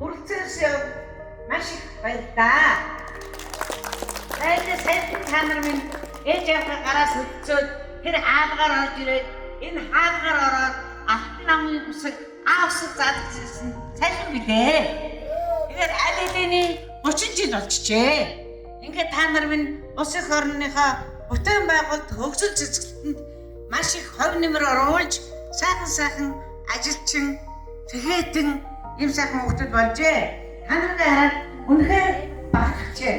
Үргэлжлэн маш их баярлалаа. Сайн та нар минь ээж аваа гараас өцөөд тэр хаалгаар орж ирээд энэ хаалгаар ороод алтан намын үсэг аавсаг заадчихсан цайлан билээ. Тэгэхээр аль хэдийн 30 жил болчихжээ. Ингээд та нар минь ус их орныхоо бүтээн байгуулалт хөгжил цэцгэлтэнд маш их хувь нэмэр оруулж сайхан ажилчин цэхэтэн юм сайхан хүмүүс болжээ. Та нарыг хараад үнэхээр багтжээ.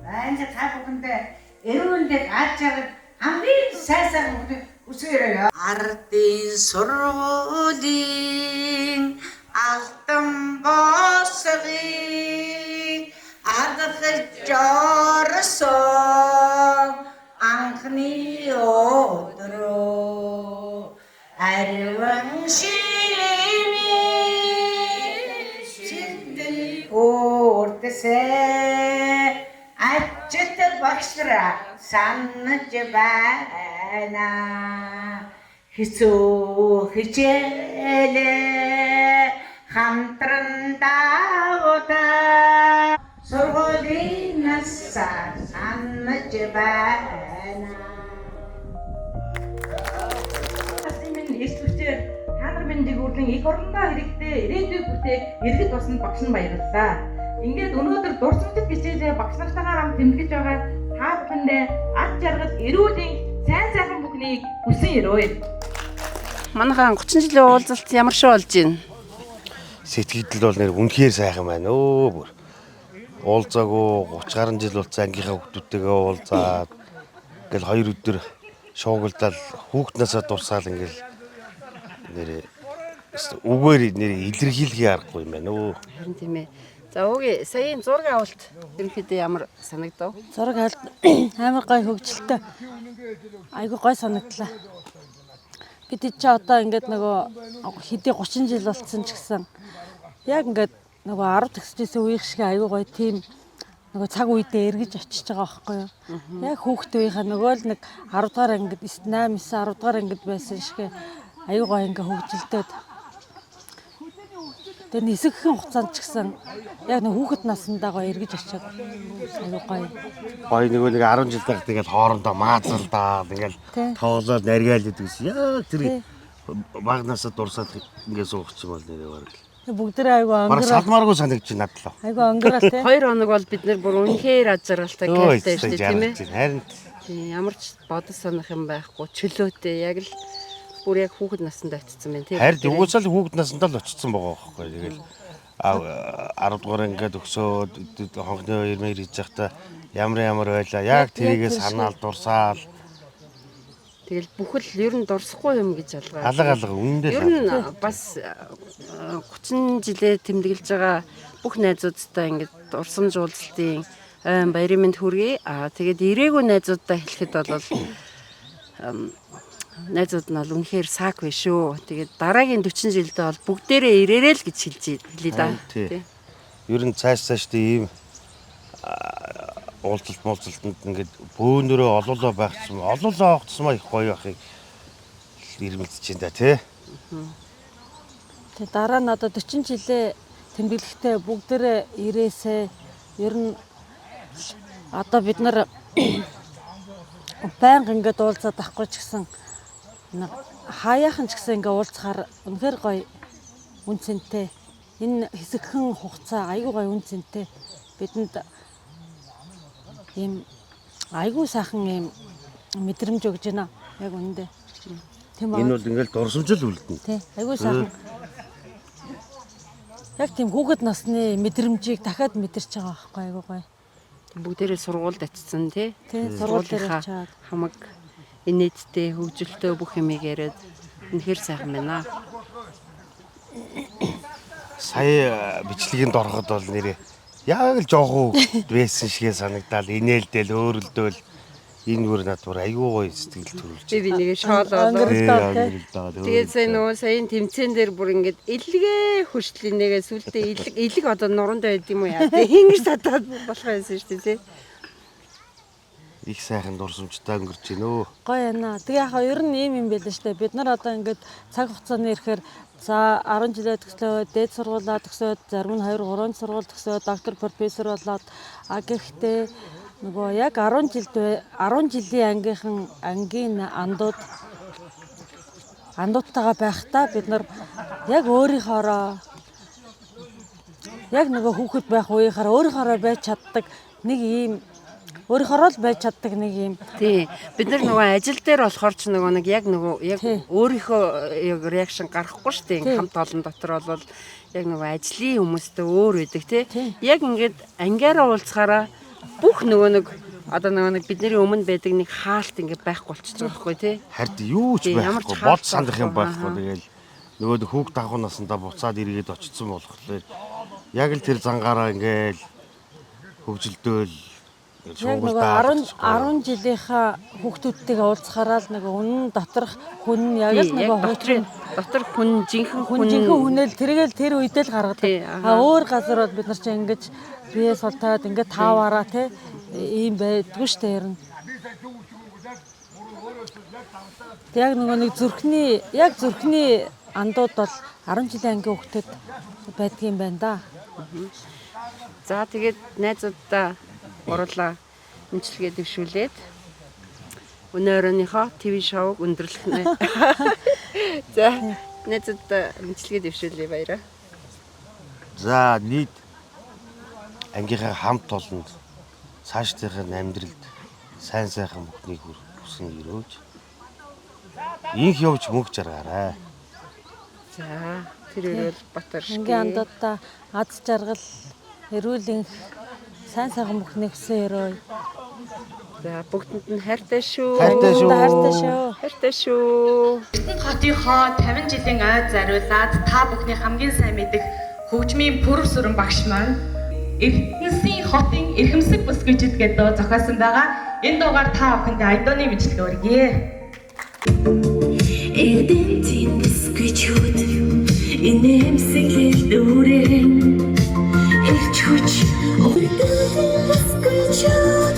Анжи та бүхэндээ эрүүндээ гааж байгаа хамгийн сайн хүмүүс үсгээрээ. Ардын сургуулийн алтан босгыг аргаж орсон анхны өдрөө ариван ширээ сэлдэл үрдэсээ ажилт багшлаа санаж байна хэцүү хичээлээ хамтран дагуулаа сургуулийн насаа санаж байна. Эсвэрчээр та нар минь дээгүүрлэн их орондоо хэрэгтэй ирээдүйг бүтээх иргэд усанд багш нь баярлалаа. Ингээд өнөөдөр дурсамжит хичээлээ багш нартайгаа хамт тэмдэглэж байгаа та бүхэндээ ад жаргал эрүүлийн сайхан бүхнийг хүсэн өрөөе. Манайхаа 30 жилийн уулзалт ямар шиг болж байна? Сэтгэл бол нэр үнэхээр сайхан байна өө бүр. Уулзаагүй 30 гаруй жил болсон ангийнхаа хүүхдүүдтэйгээ уулзаад ингээл 2 өдөр шуугилдал хүүхднээсээ дурсаал ингээл нэр үгээр нэр илэрхийлхий аргагүй юм байна өө. Харин тийм ээ. За уугийн саяын зураг авалт ерөнхийдөө ямар санагдав? Зураг авалт амар гой хөгжилтэй. Айгу гой санагдлаа. Бид чи одоо ингээд нөгөө хэдий 30 жил болсон ч гэсэн яг ингээд нөгөө 10 төгсөжсэн үеих шиг айгу гой тийм нөгөө цаг үедээ эргэж очиж байгаа байхгүй юу? Яг хүүхдүүдийнхаа нөгөө л нэг 10 дугаар ангид 8 9 10 дугаар ангид байсан шиг айгу гой ингээд хөгжилдөөд тэгээ нисэгхэн хугацаанд ч гэсэн яг нэг хүүхэд насндаа гоё эргэж очиод айгу гоё. Гоё нөгөө нэг 10 жил байх тэгээд хоорондоо маазалдаад ингээл тоолоод наргаал идэгс. Яг тэр багнасаа дурсаад ингээд суугч юм бол нэрээ бараг. Бүгдээ айгу бараг салмааргүй санагдаж байна надад л. Айгу онгороо тий. 2 хоног бол бид нэр бүр үнэхээр аз жаргалтай гэлтэй шүү дээ тийм ээ. Харин ямар ч бодож санах юм байхгүй чөлөөтэй яг л бүр яг хүүхэд наснд очсон байна тийм. харин угсаал хүүхэд насндаа л очсон байгаа байхгүй. Тэгэл 10 дугаар ингээд өсөөд хонхны ирмээр хийж байхдаа ямар байлаа. Яг тэрийгээ санаал дурсаал. Тэгэл бүхэл ер нь дурсахгүй юм гэж алгаа. Алга үнэндээ. Ер нь бас 30 жилээ тэмдэглэж байгаа бүх найзуудтай ингээд урсамж уулзалтын баярын мэнд хүргэе. Тэгээд ирээгүй найзуудтай хэлэхэд бол найзууд нь бол үнэхээр саак биш шүү. Тэгээд дараагийн 40 жилдээ бол бүгдээрээ ирээрэй л гэж хэлье да. Тий. Ер нь цааш ийм уулзалтанд ингээд бөөнөрөө олоолоо байхсан. Олоолоо авахцсан их гоё байхыг ирмэлдэж байна да тий. Тэгээ дараа нь одоо 40 жилээ тэмдэглэхдээ бүгдээрээ ирээсээ ер нь одоо бид нар байнга ингээд уулзаад ахгүй ч гэсэн хаяахан ч гэсэн ингээд уулзахаар үнэхээр гоё үн цэнтэй. Энэ хэсэгхэн хугацаа айгүй гоё үн цэнтэй. Бидэнд ийм айгүй сайхан ийм мэдрэмж өгж байна. Яг үнэндээ. Тийм үү? Энэ бол ингээл дурсамжил үлдэнэ. Тий. Айгүй сайхан. Яг тийм хүүхэд насны мэдрэмжийг дахиад мэдэрч байгаа байхгүй айгүй гоё. Бүгдээрээ сургуульд очсон тий. Тий, сургууль дээр очиад хамаг инээдтэй хөгжилтэй бүх юмыг яриад үнэхээр сайхан байна. Сая бичлэгэнд ороход бол нэрээ яг л жоохон байсан шигээ санагдал инээлдэл өөрөлдөөл энэ бүр над бүр айгүй гоё сэтгэл төрүүлж. Би нэгэ шоолоо. Тэгээд саяын тэмцээн дээр бүр ингээд илгээ хүртэл нэгэ сүлдээ илэг одоо нуранд байд юм уу яа. Хингэж татаад болох байсан шүү дээ тий. Их сайхан дурсамжтай өнгөрч гинөө. Гоё яана. Тэгээ яхаа ер нь ийм юм байл л штэ. Бид нар одоо ингээд цаг хугацааны ирэхээр За 10 жилээ төгслөө, дээд сургуулаа төгсөөд, зарим нь 2 3 сургууль төгсөөд, доктор профессор болоод гэхдээ нөгөө яг 10 жилийн ангийн андуудтайгаа байхдаа бид нар яг өөрийнхоороо яг нөгөө хүүхэд байх үеийнхаараа өөрийнхоороо байж чаддаг нэг ийм өөрийнхоороо л байж чаддаг нэг юм. Тий. Бид нар нөгөө ажил дээр болохоор ч нөгөө яг өөрийнхөө реакшн гарахгүй шүү дээ. Хамт олон дотор бол яг нөгөө ажлын хүмүүстэй өөр үүдэг тий. Яг ингээд ангиараа уулзахаараа бүх нөгөө бидний өмнө байдаг нэг хаалт ингээд байхгүй болчихж байгаа байхгүй тий. Хард юу ч байхгүй, болж сандах юм байхгүй. Тэгэл нөгөө хүүг дагуу насандаа буцаад эргээд очсон болохоор яг л тэр зангаараа ингээд хөвжөлдөөл яг нөгөө 10 жилийнхаа хүүхдүүдтэйгээ уулзахаараа л нөгөө үнэн доторх хүн яг л нөгөө дотор хүн жинхэнэ хүнэл тэргээл тэр үедээ л гаргадаг. Өөр газар бол бид нар чинь ингэж бие султаад ингээд тааваараа те ийм байдгүй штэ ярина. Яг нөгөө нэг зүрхний андууд бол 10 жилийн ангийн хүүхдэд байдгийн байна да. За тэгээд найзуудаа оруулаа имчилгээ дэвшүүлээд өнөөрийнхөө ТV шоуг өндөрлөх нэ. За найзуудаа имчилгээ дэвшүүлээ баяраа. За нийт ангийнхаа хамт олонд цаашдынхаа амьдралд сайн сайхан бүхнийг хүсэн өрөөж инх явж мөнгө жаргаарай. За тэр өрөөл Батаршгүй. Ангийн андуудаа аз жаргал эрүүл сайн сайхан бүхний хүсэн өрөө. За бүгдэнд нь хайртай шүү. Хайртай шүү. Эрдэнэ хотынхоо 50 жилийн ой зариулаад та бүхний хамгийн сайн мэдих хөгжмийн пүрэв сүрэн багш маань Эрдэнэсийн хотын эрхэмсэг бүс гэж идгээд дуу зохиосон байгаа. Энэ дуугаар та бүхэндээ айдооны мэдлэг өргөе. Эрдэнэсийн бүсгүйчүүд инээмсэглэл дүүрэн ирч хүч Эрдэнэсийн бүсгүйчүүд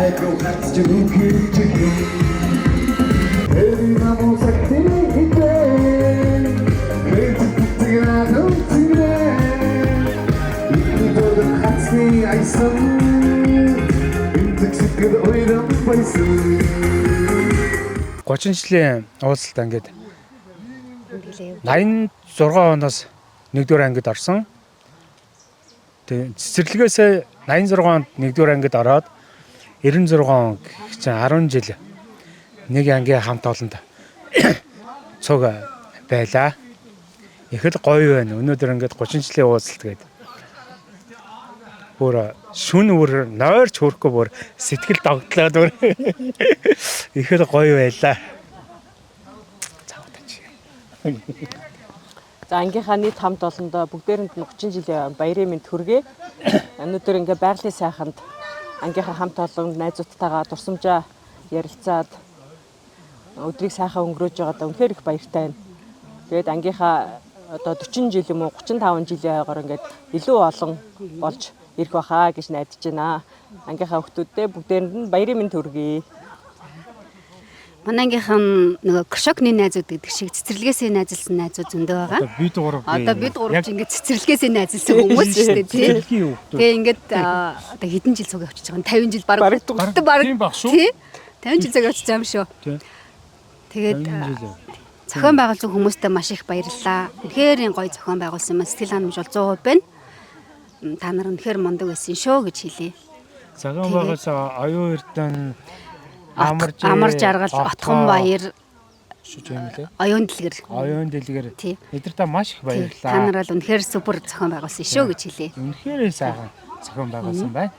I go back to you to you. Every time I'm sucking it again. Let's put together today. Into the hatsy I saw. Into the oil of spices. 30 жилийн уулзалт ангид 86 оноос 1-р ангид орсон. Тэгээ цэцэрлэгээс 86 онд 1-р ангид ороод 96 он чинь 10 жил нэг ангийн хамт олонд цуг байлаа. Их л гоё байна. Өнөөдөр ингээд 30 жилийн уулзалт гэдэг. Бүр шүн бүр нойрч хөрөхгүй бүр сэтгэл догтлоод бүр их л гоё байлаа. За ангийнхаа нийт хамт олондоо бүгдээрэнд нь 30 жилийн баярын мэнд хүргэе. Өнөөдөр ингээ байгалийн сайханд ангийнхаа хамт олон найзуудтайгаа дурсамжаа ярилцаад өдрийг сайхан өнгөрөөж байгаадаа үнэхээр их баяртай байна. Тэгээд ангийнхаа одоо 40 жил юм уу 35 жилийн ойгоор ингээд илүү олон болж ирэх байхаа гэж найдаж байна. Ангийнхаа хүмүүстээ бүгдээрэнд нь баярын мэнд хүргэе. Манайгийнхан нөгөө кшокны найзууд гэдэг шиг цэцэрлэгээсээ найзалсан найзууд зөндөө байгаа. Одоо бид гурав ч ингээд цэцэрлэгээсээ найзалсан хүмүүс шүү дээ тий. Тэгээ ингээд одоо хэдэн жил цуг явчихж байгаа. 50 жил баг дугтдаг баг тий. 50 жил цуг явчихж байгаа юм шүү. Тэгээд зохион байгуулсан хүмүүстээ маш их баярлалаа. Үнэхээр гоё зохион байгуулсан юм. Сэтгэл ханамж бол 100% байна. Та нар үнэхээр мундаг байсан шүү гэж хэлье. Зохион байгуулсан оюун эрдэнэ Амар жаргал Отхон баяр оюун дэлгэр эдэртээ маш их баярлалаа. Та нар бол үнэхээр супер зохион байгуулсан шүү гэж хэлье. Үнэхээр сайхан зохион байгуулсан байна.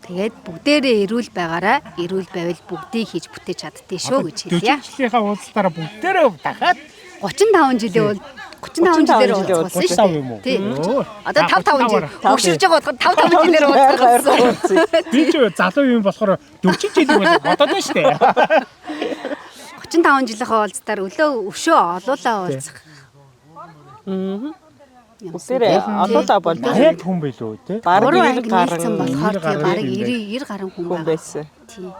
Тэгээд бүгдээрээ эрүүл байгаараа эрүүл байвал бүгдийг хийж бүтээж чаддээ шүү гэж хэлье. 40 жилийнхаа уулзалтаараа бүгдээрээ дахиад 35 жилийн 35 жилээр уулзсан шүү дээ. юм уу? Тий. Одоо 5 жил. Хөгшилж байгаа бодоход 5 жилээр уулзсан. Би ч залуу юм болохоор 40 жил бол бодоод байна шүү дээ. 35 жилийнхаа уулзтаар өлөө өшөө олуулаа уулзах. Бүгдээрээ олоолаа бол Яг хүн билүү те. бараг 90 гарсан гаруй болохоор тэгээ бараг 90 гаруй хүн хүн байгаа. байсан. Тий.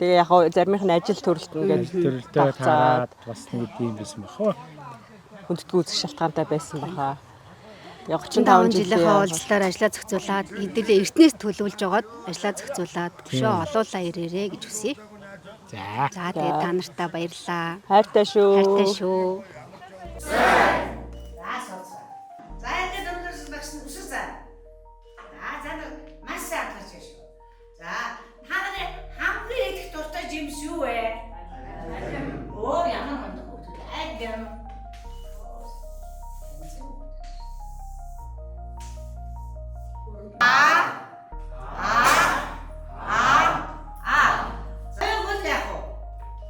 Тэгээ яг хоо заримх нь ажил төрөлт ингээд Төрөлтөө таарад бас нэг юм байсан бахаа. хүндэтгүү үзэх шалтгаантай байсан баха. Яг 35 жилийнхаа уулзлаар ажиллаа зохицуулаад хэдүүлээ эртнээс төлөвлөж жагаад ажиллаа зохицуулаад өшөө олуулаа ирээрээ гэж хүсье. За. За тэгээ та нартай баярлалаа. хайртай шүү. Хайртай шүү. За энэ дөндөрсөн багш нь өсөж заа. За маш сайн анхаарч байна шүү. За та нарын хамгийн их дуртай жимс юу вэ? Оо ямар мундаг хөлт. Айгам.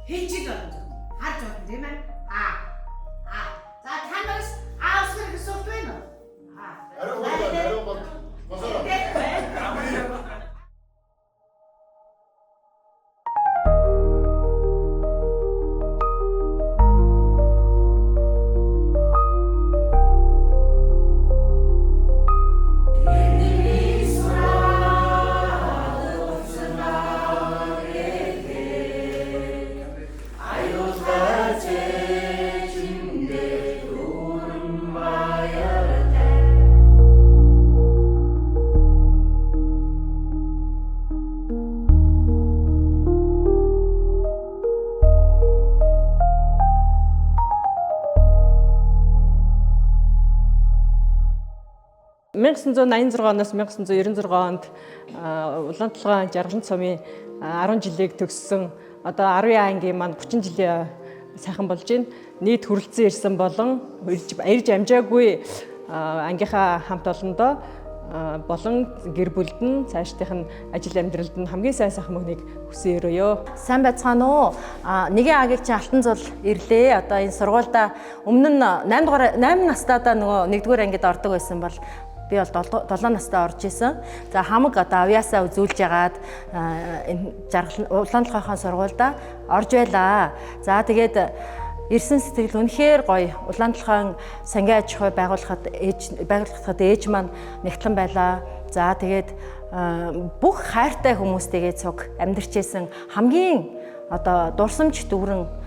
Хичээл болно. Харж байна тийм ээ. За танаас аавсгэр гэсэн үг байна уу? оноос 1996 онд Улаантулгаан Жаргалан цомын 10 жилийг төгссөн одоо 10 ангийн маань 30 жилийн сайхан болж байна. Нийт хүрэлцэн ирсэн болон ирж амжаагүй ангийнхаа хамт олондоо болон гэр бүлд нь цаашдынх нь ажил амьдралд нь хамгийн сайн сайхан мөнгөнийг хүсэн өрөөё. Сайн байцгаана уу? Нэгэн агийг чи алтан зул ирлээ. Одоо энэ сургуультай өмнө нь 8 настайдаа нөгөө 1-р ангид ордог байсан бол би бол 7 настай орж исэн. За хамаг одоо авьяасаа үзүүлж ягаад энэ Улаантулгаан сургуультай орж байлаа. За тэгээд ирсэн сэтгэл үнэхээр гоё. Улаантулгаан сангийн аж ахуй байгуулахад ээж маань нэгтлэн байлаа. За тэгээд бүх хайртай хүмүүстэйгээ цуг амьдарчээсэн хамгийн одоо дурсамж дүүрэн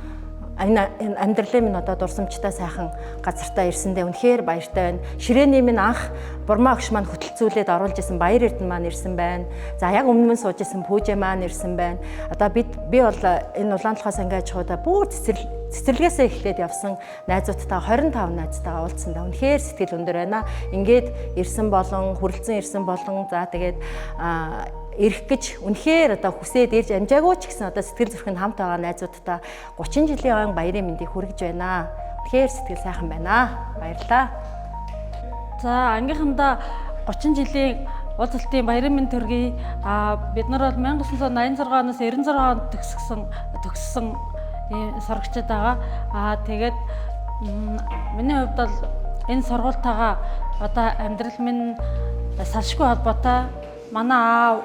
амьдралын минь одоо дурсамжтай сайхан газартаа ирсэндээ үнэхээр баяртай байна. Ширээний минь анх бурмаа огш маань хөтөлцүүлээд оруулж исэн Баяр Эрдэнэ маань ирсэн байна. За яг өмнө нь сууж исэн Пүүжэ маань ирсэн байна. Одоо би бол энэ Улаантулгаан сангийн аж ахуйда бүр цэцэрлэгээсээ эхлээд явсан найзуудтай 25 найзтайгаа уулзсандаа үнэхээр сэтгэл өндөр байна. Ингээд ирсэн болон хүрэлцэн ирсэн болон за тэгээд ирэх гэж үнэхээр одоо хүсээд ирж амжаагүй ч гэсэн одоо сэтгэл зүрхэнд хамт байгаа найзуудтай 30 жилийн баярын мэндийг хүргэж байна. Тэгэхээр сэтгэл сайхан байна. Баярлалаа. За ангийнхандаа 30 жилийн уулзалтын баярын мэнд төргий. Бид нар бол 1986 оноос 96 онд төгссөн сурагчид байгаа. Тэгээд миний хувьд бол энэ сургуультайгаа одоо амьдрал минь салшгүй холбоотой. Манай аав,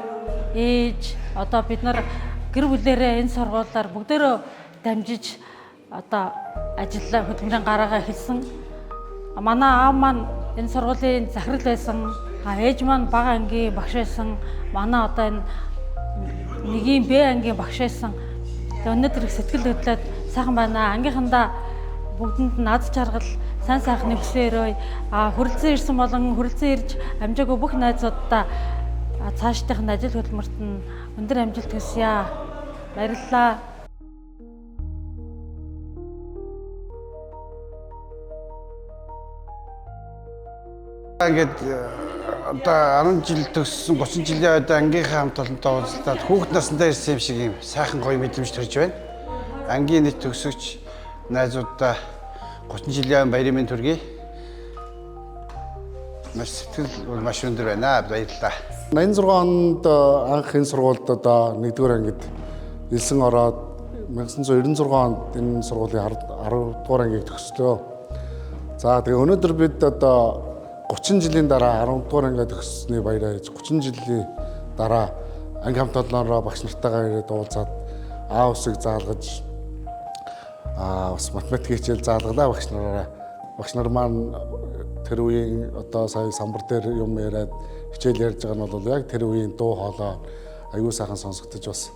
ээж одоо бид нар гэр бүлээрээ энэ сургуулиар бүгдээрөө дамжиж одоо ажиллаа хөдөлмөрийн гараагаа хэлсэн. Манай аав маань энэ сургуулийн захирал байсан. Ээж маань бага ангийн багш байсан. Манай одоо энэ нэгийн Б ангийн багш байсан. Тэгээ өнөөдөр их сэтгэл хөдлөд сайхан байна. Ангийнхандаа бүгдэнд нь аз жаргал сайн сайхны хүсээрөө хүрэлцэн ирсэн болон хүрэлцэн ирж амжаагүй бүх найзуудаа цаашдынх нь ажил хөдөлмөрт нь өндөр амжилт хүсье. Баярлалаа. Ингээд одоо 10 жил төгссөн 30 жилийн үед ангийнхаа хамт олонтой уулзалтад хүүхэд насндаа ирсэн юм шиг юм сайхан гоё мэдрэмж төрж байна. Ангийн нийт төгсөгч найзуудаа 30 жилийн баярын мэнд төргий. Маш сэтгэл маш өндөр байна. Баярлалаа. 86 онд анх энэ сургуульд одоо 1-р ангид элсэн ороод 1996 онд энэ сургуулийн 10 дугаар ангийг төгслөө. За тэгээ өнөөдөр бид одоо 30 жилийн дараа 10 дугаар ангид төгссөний баяраа хийж 30 жилийн дараа анги хамт олноороо багш нартайгаа ирээд уулзаад А усыг заалгаж бас математик хичээл заалгалаа багш нараараа. Багш нар маань тэр үеийн одоо сая самбар дээр юм яриад хичээл ярьж байгаа нь бол яг тэр үеийн дуу хоолой аюу сайхан сонсогдож бас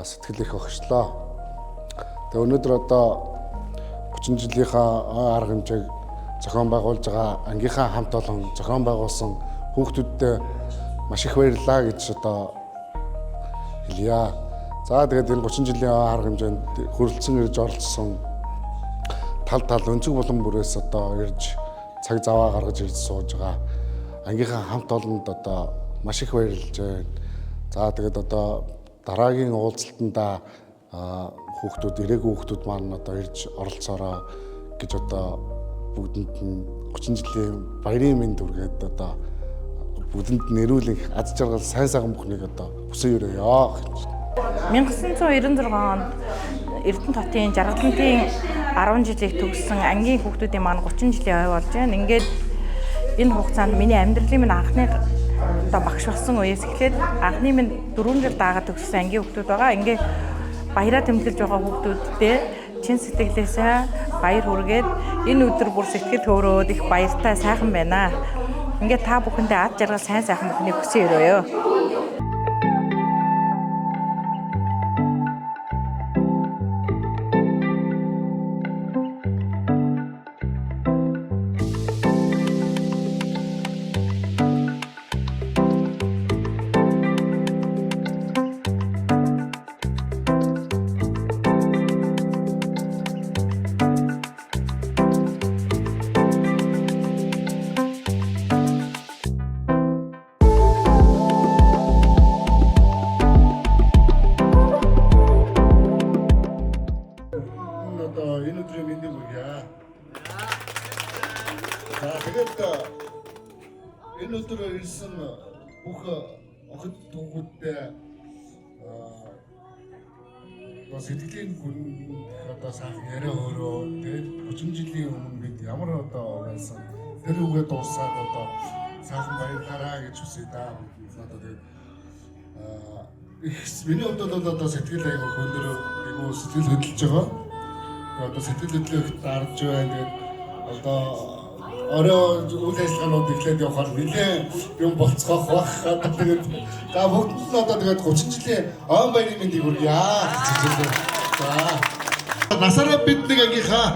сэтгэл их өгчлөө. Тэгээ өнөөдөр одоо 30 жилийнхаа арга хэмжээг зохион байгуулж байгаа ангийнхаа хамт олон зохион байгуулсан хүүхдүүдтэй маш их баярлалаа гэж одоо хэлье. За тэгээд энэ 30 жилийн арга хэмжээнд хүрэлцэн ирж оролцсон тал өнцөг булан бүрээс одоо ирж цаг заваа гаргаж ирж сууж байгаа ангийнхаа хамт олонд одоо маш их баярлж байна. За тэгээд одоо дараагийн уулзалтанда хүүхдүүд ирээгүй хүүхдүүд маань одоо ирж оролцоороо гэж одоо бүгдэнд нь 30 жилийн баярын мэнд хүргээд одоо бүгдэнд нэрүүлэх аз жаргал сайн сайхан бүхнийг одоо хүсэн өрөөё гэж. 1996 онд Эрдэнэ хотын Жаргалантын 10 жилийг төгссөн ангийн хүүхдүүдийн маань 30 жилийн ой болж байна. Ингээд энэ хугацаанд миний амьдралын минь анхны одоо багш болсон үеэс эхлээд анхны минь 4 жил даагаад төгссөн ангийн хүүхдүүд байгаа. Ингээд баяраа тэмдэглэж байгаа хүүхдүүдтэй чин сэтгэлээсээ баяр хүргээд энэ өдөр бүр сэтгэл хөөрөөд их баяртай сайхан байна. Ингээд та бүхэндээ аз жаргал сайн сайхан бүхнийг хүсэн өрөөё. Энэ өдрийн мэндийг хүргье. За тэгээд энэ өдөр ирсэн бүх охид түүхүүдтэй сэтгэлийн гүн одоо сайхан яриа өөрөө тэгээд 30 жилийн өмнө бид ямар одоо байсан тэр үгээ дуусаад одоо сайхан баярлаарай гэж хүсэе да. Одоо тэгээд миний хувьд бол одоо сэтгэл аяга хөндөр айгу сэтгэл хөдлөж байгаа. Одоо сэтгэл хөдлөлт дарж байна. Тэгээд одоо орой үйл ажиллагаанууд эхлээд явахаар нэлээд юм болцгоох бах. Тэгээд за бүгд нь одоо тэгээд 30 жилийн он баярын мэндийг хүргье. За насаараа бид нэг ангийнхаа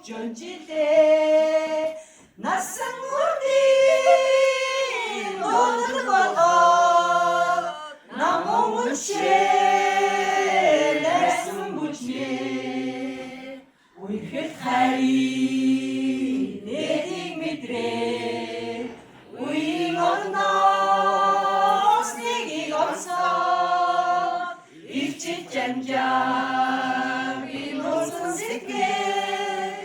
전지대 낯선 곳이 болгоод намун үлшээ найсан бүжгээ үерхэд хайр дэдийг мэдрээ үеийн орноос нэгийг олсоо ичиж жанжаа бимосон сэтгэл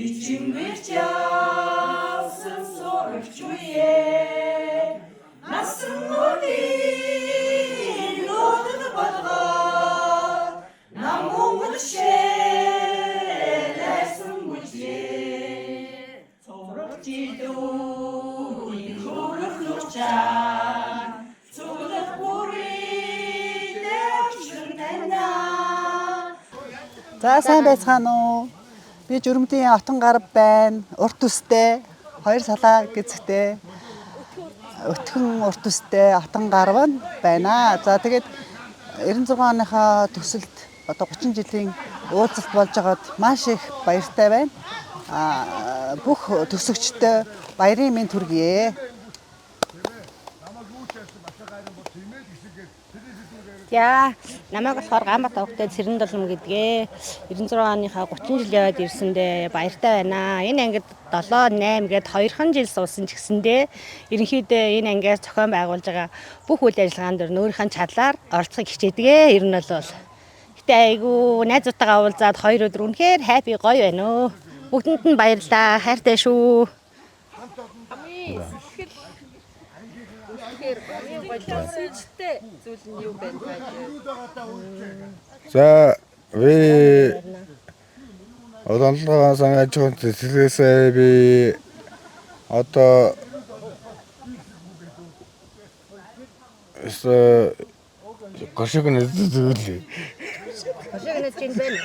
ичингэрч явсан сурагч үе насан нүдийн нүүдэн болгоод намун үлшээ найсан бүжгээ цоврогч идүүний хөрөх нүчаа цуглах бүрийдээ өчрөн таньнаа. За сайн байцгаана уу? Би Журмдийн Отон гарав байна. Урт үстэй, 2 салаа гэзэгтэй. Өтгөн урт үстэй Отон гарав байна. За тэгээд 96 оныхоо төсөлд одоо 30 жилийн уулзалт болж байгаад маш их баяртай байна. Бүх төсөгчдөө баярын мэнд хүргэе. За намайг болохоор Ганбат авахтай Цэрэн Долом гэдгээ 96 оныхаа 30 жил яваад ирсэндээ баяртай байна. Энэ ангид 7, 8 гээд 2хан жил суусан ч гэсэндээ ерөнхийдөө энэ ангиас зохион байгуулж байгаа бүх үйл ажиллагаанд өөрийнхөө чадлаар оролцохыг хичээдэг. Ер нь бол гэтээ айгүй найзуудтайгаа уулзаад 2 өдөр үнэхээр хайпи гоё байна өө. Бүгдэнд нь баярлалаа. Хайртай шүү. За ви одонлогоо сангаж байгаа сэтгэлээсээ би одоо гошиг нэзүүлээ. Гошиг нэзэж байна.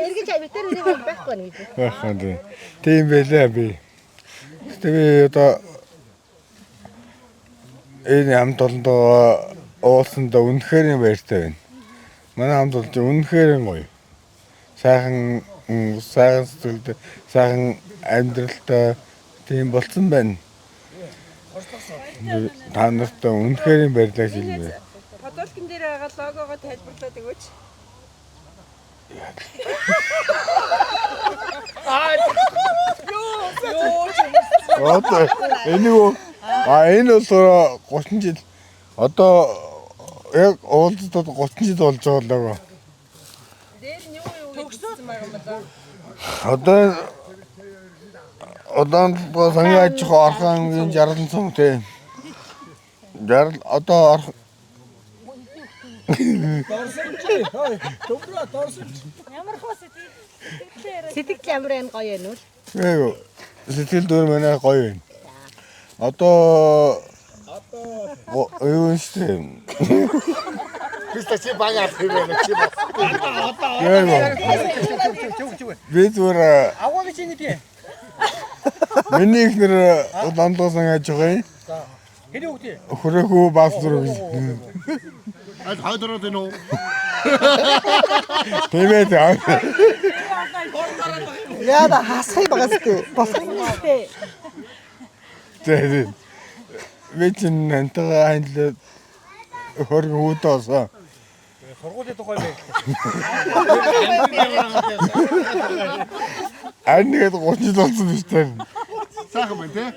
Эргэж авитар нэг байхгүй нэг. Ахаа. Тийм байлаа би. Тэгээ одоо энэ хамт олондоо уулсандаа үнэхээр баяртай байна. Манай хамт олж үнэхээр гоё. Сайхан сэтгэлд, сайхан амьдралтай тийм болсон байна. Та нартай үнэхээр баярлалаа хэлмээр. Подолкин дээр байгаа логогоо тайлбарлаад өгөөч. Одоо энэ бол 30 жил одоо яг уулзалтад 30 жил болж байгаа л. Дээр нь юу төгссөн байгаа юм байна. Одоо сангийн аж ахуй орхон 60 сум тийм. Одоо Дорсон чи хой төврөө дорсон чи ямар хөө сэтгэл ямар энэ гоё юм уу? Эйгөө сэтгэл дөр манай гоё юм. Одоо юу юм бэ? Чи багаар хийвэн чи бас. Би зүгээр Аваа гэж ингэдэг. миний ихнэр ландгасан аж байгаа юм. Хэний үгтэй? Хөрөөхөө бас зүрх. Аль хойдроод энэ үү? Тэмээд аа. Яа да хасхай багаас тий. Босхой тий. Тэгээд вечэн антага хандлаа хөргөн үүдөөсөө. Сургуулийн тухай бэ. Аннгээд 30 жил болсон биш таа. Сайхан байна тий.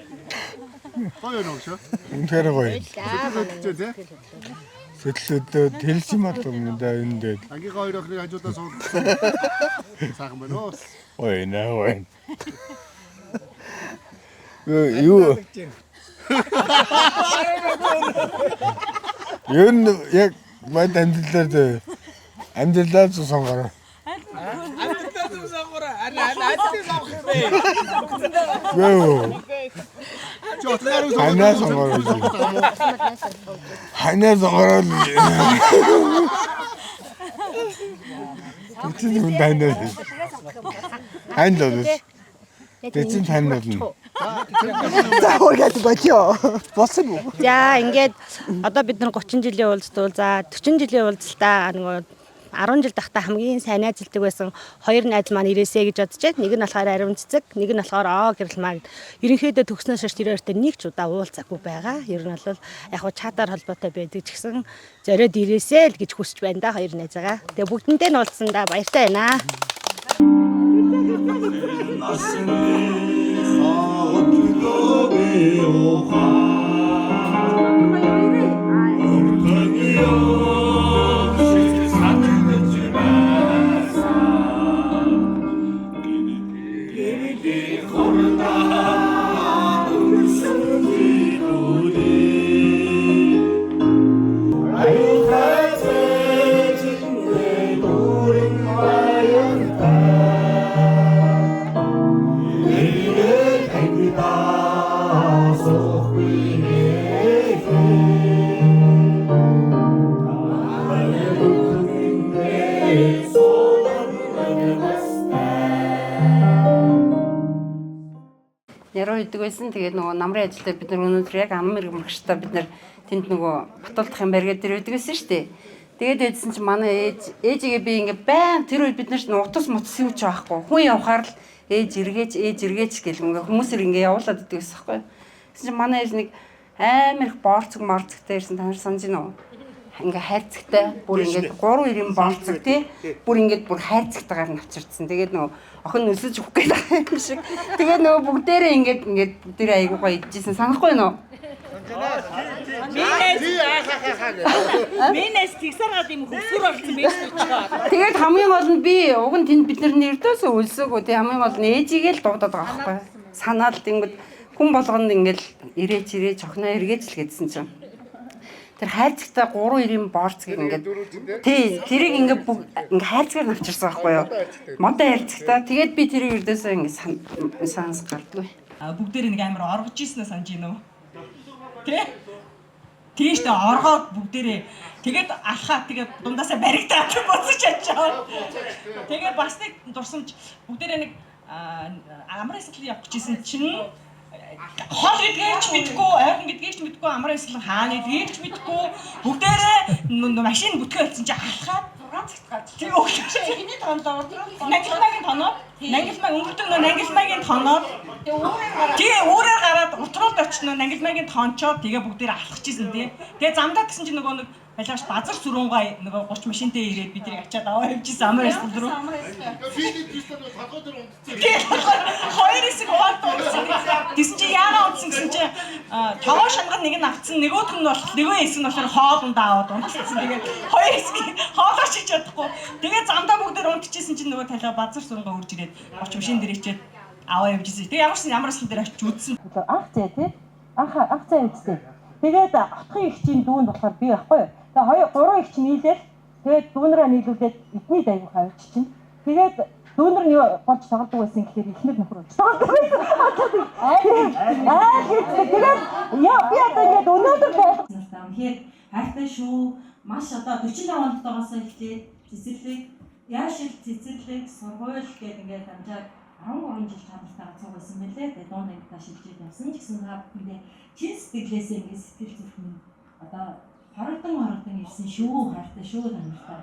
Гоё нөөш. Үнэхээр гоё. Сэтгэлдээ тий. Сэтгэлдээ тэлсэн мал юм да энэ дээр. Ангийн хоёр охины хажуудаас уулзсан. Сайхан байна уу? Ой наа. Юу Юун яг манд амьдралаа сонгороо. Амьдралаа сонгороо. Ажлын сонгох юм бэ. Юу. Ханаа сонгороо. Ханаа сонгороо. Тэний хүн дайнаа. Ханаа. Тэний ханаа. За хургаад бочоо. Болсон уу? За ингээд одоо бид нар 30 жилийн уулзалт за 40 жилийн уулзалтаа нөгөө 10 жил тахта хамгийн сайн найзалдаг байсан хоёр найз маань ирээсэ гэж бодож байна. Нэг нь болохоор Ариун цэцэг, нэг нь болохоор Гэрэлмаа гэд. Ерөнхийдөө төгснөөс хойш тэрээртэй нэг ч удаа уулзаагүй байгаа. Ер нь бол яг хуу чатаар холбоотой байдаг ч гэсэн зориод ирээсэ л гэж хүсэж байна да хоёр найзаагаа. Тэгээ бүгдэндээ нь уулзсандаа баяртай байна. Яруу идэг байсан. Тэгээд нөгөө намрын ажилдаа бид нар өнөөдөр яг ам мэрэг мөрөгчтэй бид нар тэнд нөгөө батуулдах юм барьгаад тэр байдаг байсан шүү дээ. Тэгээд байдсан чинь манай ээжигээ би ингээ байн тэр үед бид нар утас мутас юу ч байхгүй. Хүн явхаар л ээж эргээч гэл ингээ хүмүүсээр ингээ явуулаад идэг байсан байхгүй. Тэгсэн чинь манай ээж нэг амар их борцог морцогтой ирсэн та нар санаж байна уу? Ингээ хайрцагтай бүр ингээ 3-9 борцог тий бүр ингээ бүр хайрцагтайгаар навчирдсан. Тэгээд нөгөө охин өсөж өгөх гэдэг юм шиг. Тэгээд нөгөө бүгдээрээ ингээ бүгдээрээ айгуугаа идчихсэн санахгүй нөө. Минэс тэгсараад юм хөсгөр болсон байж байгаа. Тэгээд хамгийн гол нь би уг нь тэнд бид нар нэрдөөсөө өлсөөгөө тий хамгийн гол нь ээжигээ л дуудаад байгаа байхгүй. Санаал тэнгүүд хүн болгонд ингээл ирээч охиноо эргээж л гэдсэн чинь. Тэр хайрцагтай 3-9 борцгийг ингээд тий тэрийг ингээд хайрцагаар навчирсан байхгүй юу? Модон хайрцагтай. Тэгээд би тэрийг өрдөөсөө ингээд санс гардгүй. Бүгдээр нэг амар оргож ийснэ санаж гинөө. Тэ? Тийштэй оргоод бүгдээрээ тэгээд алхаа тэгээд дундаасаа баригдаад буцаж чадчаа. Тэгээд бас нэг дурсамж бүгдээрээ нэг амар эсэл явах гэжсэн чинь хол гэдгийг мэдгүй, ойрхон гэдгийг мэдгүй, амар эсэл хаана гэдгийг мэдгүй бүгдээрээ машин бүтгээ болсон чинь алхаад тэр өглөө хэний тондоо Нангилмагийн тоноод Нангилмаг өнгөрдөг Нангилмагийн тоноод өөрөөр гараад утрууд очно Нангилмагийн тончоод тэгээ бүгдээр алхаж ийсэн тий. Тэгээ замдаа гэсэн чинь нөгөө нэг балаач базар сүрүүнгаа нөгөө 30 машинтай ирээд бидний ачаад аваа явжсэн амар эсэл рүү. Финий твистер толгой дээр унтсан. Хоёр хэсэг унтсан. Тэсэн чи яараа унтсан гэсэн чи тогоо шангал нэг нь авцсан нөгөөх нь бол нөгөө хэсэг нь болохоор хоолндоо аваад унтсан. Тэгээд хоёр хэсэг хоолооч хийж чадахгүй. Тэгээд замдаа бүгдээр унтчихсэн чинь нөгөө талаа базар сүрүүнгаа үрж ирээд 30 машин дээр ичээд аваа явжсэн. Тэгээ ямар эсэл дээр очиж үзсэн. Ах зэ тий. Ах зэ үстэй. Тэгээд отхын их чинь дүүнд болохоор би байхгүй юу? Тэгээ 3 их чинь нийлээд тэгээд дүүнраа нийлүүлээд эдний дайгуу хавьч чинь. Тэгээд дүүнэр нь болж тоглодог байсан гэхээр ихнэр нөхөр болж тоглодог байсан. Тэгээд яа би одоо ингэ өнөөдөр байлгасан. Тэгэхээр хайртай шүү. Маш одоо 45 оноотойгоос эхлээд цэцэрлэг яашил цэцэрлэг сургууль гэдэг ингээд амжаад 13 жил хамтдаа цуг байсан мэлээ. Тэгээд дунд ангидаа шилжиж явсан ч гэсэн та бүхэндээ чин сэтгэлээсээ ингээд сэтгэл зүрхэн одоо хорогдон ирсэн шүү. Хайртай шүү танартай.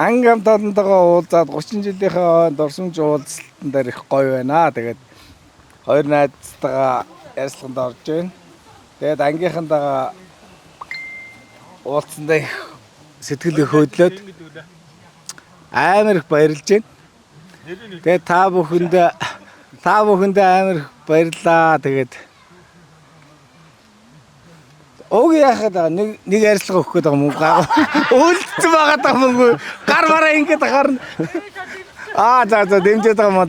Анги хамт олонтойгоо уулзаад 30 жилийнхээ дурсамж уулзалтан дээр их гоё байна. Тэгээд хоёр найзтайгаа ярилцлаганд орж байна. Тэгээд ангийнхантайгаа уулзсандаа их сэтгэл их хөдлөөд амар их баярлж байна. Тэгээд та бүхэндээ амар их баярлаа. Тэгээд Ог яхад нэг ярилцлага өгөх гээд байгаа юм уу? Үйлдэлсэн байгаа даа мөнгө. Гар бараа ингэж гарна. За дэмжиж байгаа юм уу?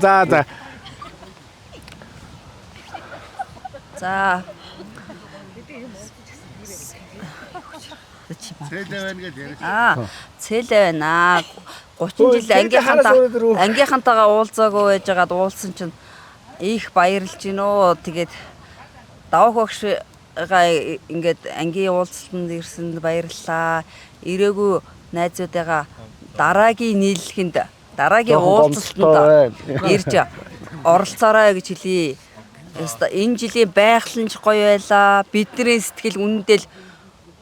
За. Цээлээ байна. 30 жил ангийнхантайгаа уулзаагүй байжгаад уулсан чинь их баярлж гинөө. Тэгээд давах багш ингээд ангийн уулзалтанд ирсэнд баярлалаа. Ирээгүй найзуудаа дараагийн нийллэхэнд дараагийн уулзалтанд ирж оролцоорой гэж хэлье. Энэ жилийн байгаланч гоё байлаа. Бидний сэтгэл үнэндээ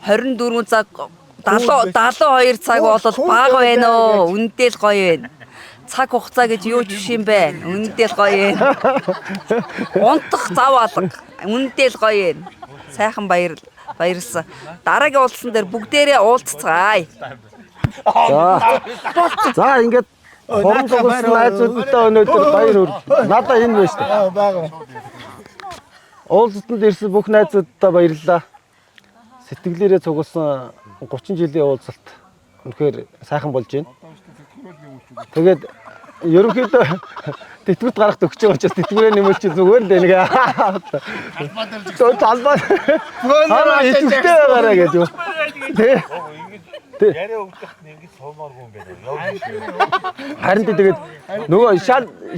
24 цаг 72 цаг болол бага байна оо. Үнэндээ л гоё байна. Цаг хугацаа гэж юу ч биш юм бэ. Үнэндээ л гоё байна. Унтах зав алга. Үнэндээ л гоё байна. Сайхан баярлсан. Дараагийн уулзсан дээр бүгдээрээ уулзцгаая. За ингээд хорон цугласан найзуудтай өнөөдөр баяр хүргэе. Надаа энэ байна шүү дээ. Бага. Уулзалтанд ирсэн бүх найзуудтай баярлалаа. Сэтгэлээрээ цугласан 30 жилийн уулзалт үнэхээр сайхан болж байна. Тэгээд ерөнхийдөө тэтгэврт гарахт өгч байгаа учраас тэтгэврээ нэмэлч зүгээр л нэг талбай идэвхтэй байгаарай гэж юу. Яриа өгдөх нэг сумааргүй юм байна. Харин тэгээд нөгөө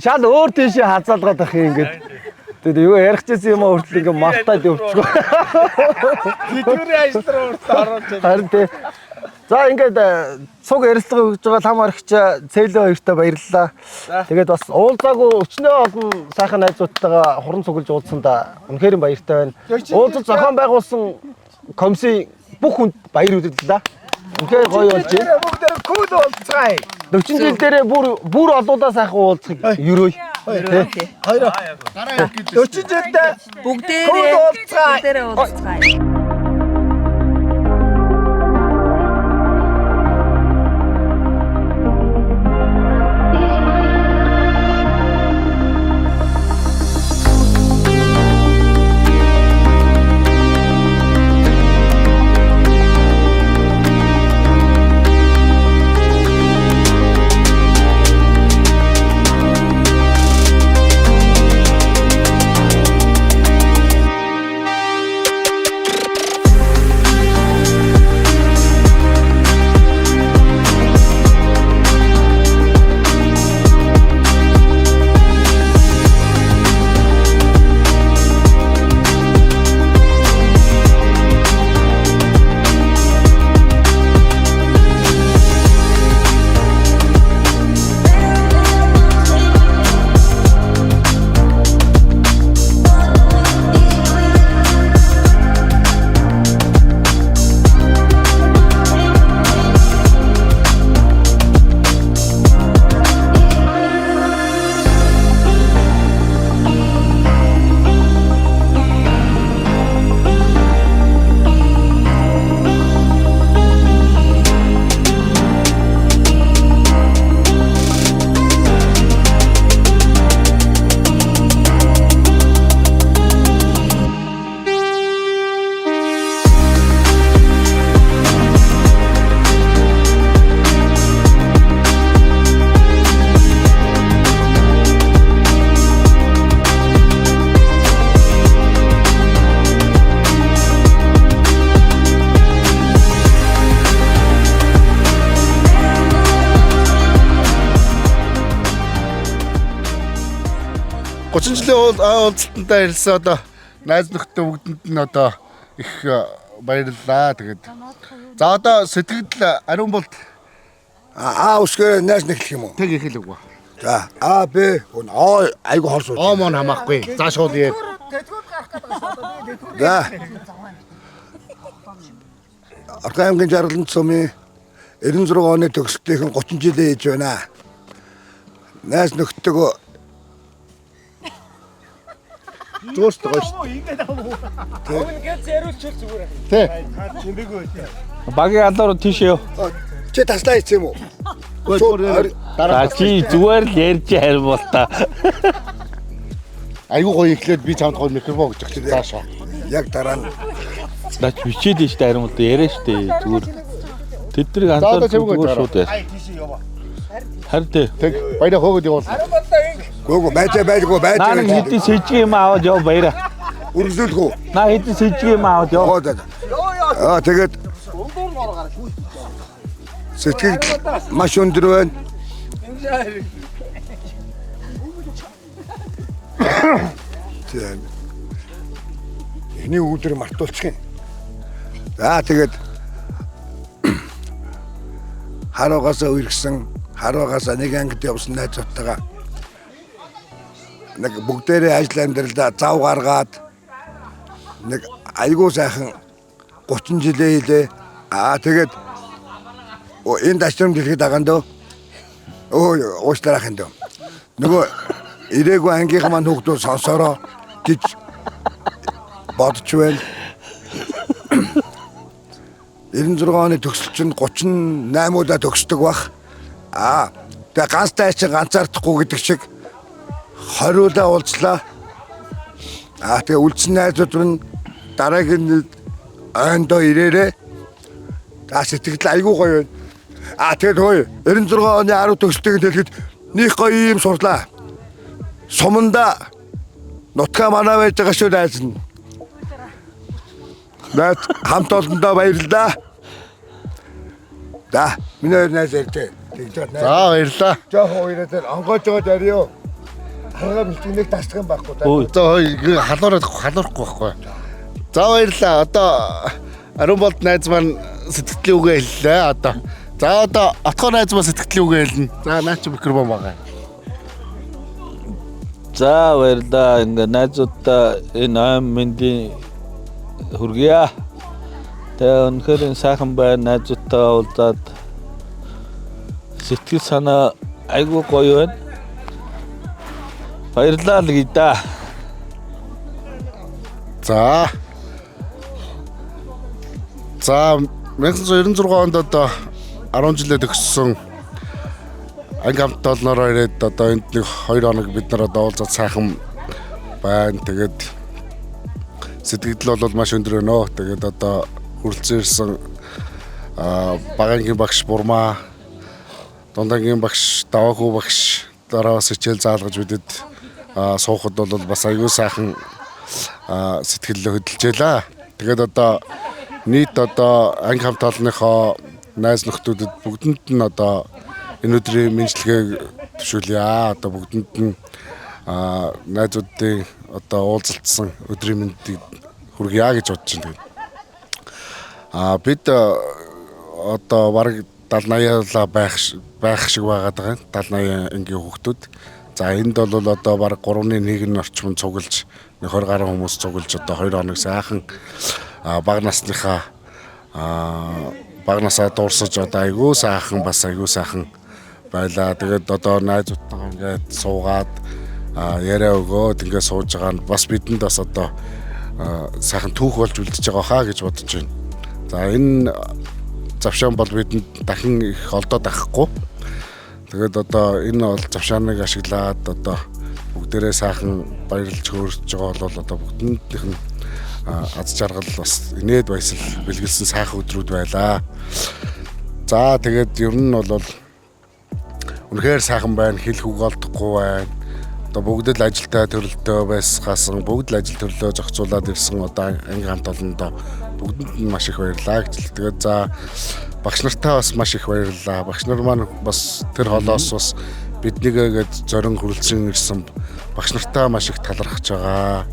шал өөр тийшээ хазаалгаад ах юм ингээд. Тэгээд юу ярих гэсэн юм аа хүртэл ингээд мартаад өвчгөө. Тэтгэврийн ажил руу ороод байна. Харин тий. За ингээд цуг ярилцлага өгж байгаа лам аргач Цээлээ хоёртаа баярлалаа. Тэгээд бас уулзаагүй өчнөө олон сайхан найзуудтайгаа хуран цуглаж уулзсандаа үнэхээр баяртай байна. Уулзалт зохион байгуулсан комиссийн бүх хүнд баяр хүргэлээ. Үнэхээр гоё болж байна. Бүгдээ кул уулзцгаая. 40 жил дээрээ бүр олоодаа сайхан уулзахыг ерөөй. Хоёроо. 40 жилдээ бүгдээрээ уулзцгаая. 30 жилийн уулзалтантай ирсэн одоо найз нөхдөд бүгдэнд нь одоо их баярлалаа. Тэгээд за одоо сэтгэл ариун болт Усгээ найз нэхлэх юм уу? Тэг ихэл үгүй. За Б айгу хорс уу. Мон хамаахгүй. За шууд яа. За. Аргаамгийн жаргаланд сумын 96 оны төгсөлтийн 30 жилийн ээж байна. Найз нөхдөдөө Зөөс төгөөш. Тэ. Багийн алдаруу тийшээ. Чи таслаа хийх юм уу? За чи зүгээр л ярьж харин бол та. Айгуу гоё ихлээд би чамд гоё микрофон гэж өгч цаашаа. Яг дараа нь Наач бичээд нь штэ харин бол яриа штэ зүгээр. Тэднийг анзаарч зүгээр шууд яа. Харин тэг баяра хөөгд явуул. Гого байдгүй. Наа хэдий сэжиг юм аваад яв баяра. Үргэлжлүүлэх үү? Наа хэдий сэжиг юм аваад яв. Тэгээд сэтгэл маш өндөр байна. Тийм. Эний өдөр мартуулчих юм. За тэгээд харуугаасаа үргэсэн, харуугаасаа нэг ангид явсан найзуудтайгаа нэг бүгдээрээ ажил амьдралдаа зав гаргаад нэг айгуу сайхан 30 жилээ хийлээ. Тэгээд энэ дашрам дэлхийд дагаандөө уушларах юм дөө. Нөгөө ирээгүй ангийнхан маань хүүхдүүд сонсороо гэж бодож байна. 96 оны төгсөл чинь 38 удаа төгсдөг бах. Тэгээ ганцтай чи ганцаардахгүй гэдэг шиг 20 удаа уулзлаа. Тэгээ үлдсэн найзууд нь дараагийн ойндоо ирээрээ. Сэтгэл айгуу гоё байна. Тэгээд хөөе 96 оны 10 төгсөлтийг хэлэхэд них гоё юм сурлаа. Суманда нутгаа манаа байж байгаа шүү найз нь. Наад хамт олондоо баярлалаа. Да, миний найз ярьтээ. За баярлалаа. Жохоо хоёроо онгойж байгаа ярио. Харгаа бэлтгэнийг тасчих юм байхгүй. За халуурахгүй байхгүй. За баярлалаа. Одоо ариун болт найз маань сэтгэлийн үгээ хэллээ одоо. За одоо отгоо найз маань сэтгэлийн үгээ хэлнэ. За наач микрофон байгаа. За баярлалаа. Ингээ найзуудаа энэ ам мэндийн хүргье. Тэгээ өнөхөр сайхан байна. Найзуудтайгаа уулзаад сэтгэл санаа айгүй гоё байна. Баярлалаа л гидаа. За 1996 онд одоо 10 жилээ төгссөн анги хамт олноороо ирээд одоо энд нэг 2 хоног бид нар одоо уулзаад сайхан байна. Тэгээд сэтгэл бол маш өндөр өнөө. Тэгээд одоо хүрэлцэн ирсэн багангийн багш Бурмаа, Дундангийн багш Даваахүү багш дараас хичээл заалгаж бидэд суухад бол бас аюу сайхан сэтгэлээ хөдөлжээлээ. Тэгээд одоо нийт одоо анги хамт олонныхоо найз нөхдүүдэд бүгдэнд нь одоо энэ өдрийн мэндчилгээг төшөөлье. Одоо бүгдэнд нь найзуудын одоо уулзалтсан өдрийн мэндийг хүргье гэж бодож байна. Бид одоо бараг 70-80 байх шиг байгаад байгаа. 70-80 ангийн хүүхдүүд. За энд бол одоо бараг 3.1 орчим цуглаж 20 гаруй хүмүүс цуглаж одоо 2 хоног сайхан бага насныхаа бага насаа дуурсаж одоо айгүй сайхан байлаа. Тэгээд одоо найзуудтайгаа ингээд суугаад яриа өгөөд ингээд сууж байгаа нь бас бидэнд бас одоо сайхан түүх болж үлдчихэж байгаа хаа гэж бодож байна. За энэ завшаан бол бидэнд дахин их олдоод авахгүй. Тэгээд одоо энэ бол завшааныг ашиглаад одоо бүгдээрээ сайхан баярлж хөөрч байгаа бол одоо бүгднийх нь аз жаргал бас инээд баясал бэлгэлсэн сайхан өдрүүд байлаа. За тэгээд ер нь бол үнэхээр сайхан байна, хэлэх үг олдохгүй байна. Одоо бүгд л ажилдаа төрөлтөө байсгаасан, бүгд л ажил төрлөө зохицуулаад ирсэн одоо анги хамт олондоо бүгдэнд нь маш их баярлалаа гэж. Тэгээд за багш нартаа бас маш их баярлалаа. Багш нар маань бас тэр холоос бас биднийгээд зорин хүрэлцэн ирсэн багш нартай маш их талархаж байгаа.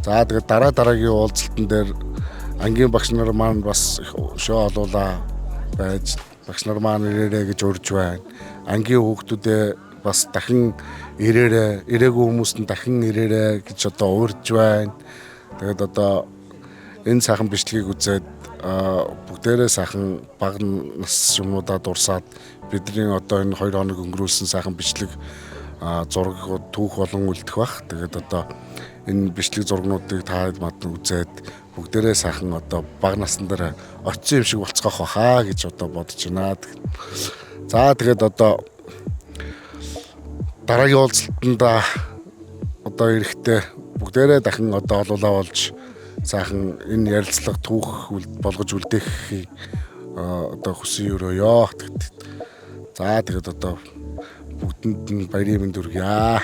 За тэгээд дараагийн уулзалтан дээр ангийн багш нар маань бас шоу олуулаа байж багш нар маань ирээрэй гэж урьж байна. Ангийн хүүхдүүдээ бас дахин ирээрэй, ирээгүй хүмүүст нь дахин ирээрэй гэж одоо урьж байна. Тэгээд одоо энэ сайхан бичлэгийг үзээд бүгдээрээ сайхан бага нас юмудаа дурсаад бидний одоо энэ 2 хоног өнгөрүүлсэн сайхан бичлэг зургууд түүх болон үлдэх бах. Тэгээд одоо энэ бичлэг зургнуудыг та мад үзээд бүгдээрээ сайхан одоо бага насн дээр очсон юм шиг болцгоох баха гэж одоо бодож байна. За тэгээд одоо дараагийн уулзалтанд одоо эрэхтэй бүгдээрээ дахин одоо олуулаа болж сайхан энэ ярилцлага түүх болгож үлдээх одоо хүсэн өрөөё. За тэгээд одоо бүгдэнд нь баярын мэнд хүргье.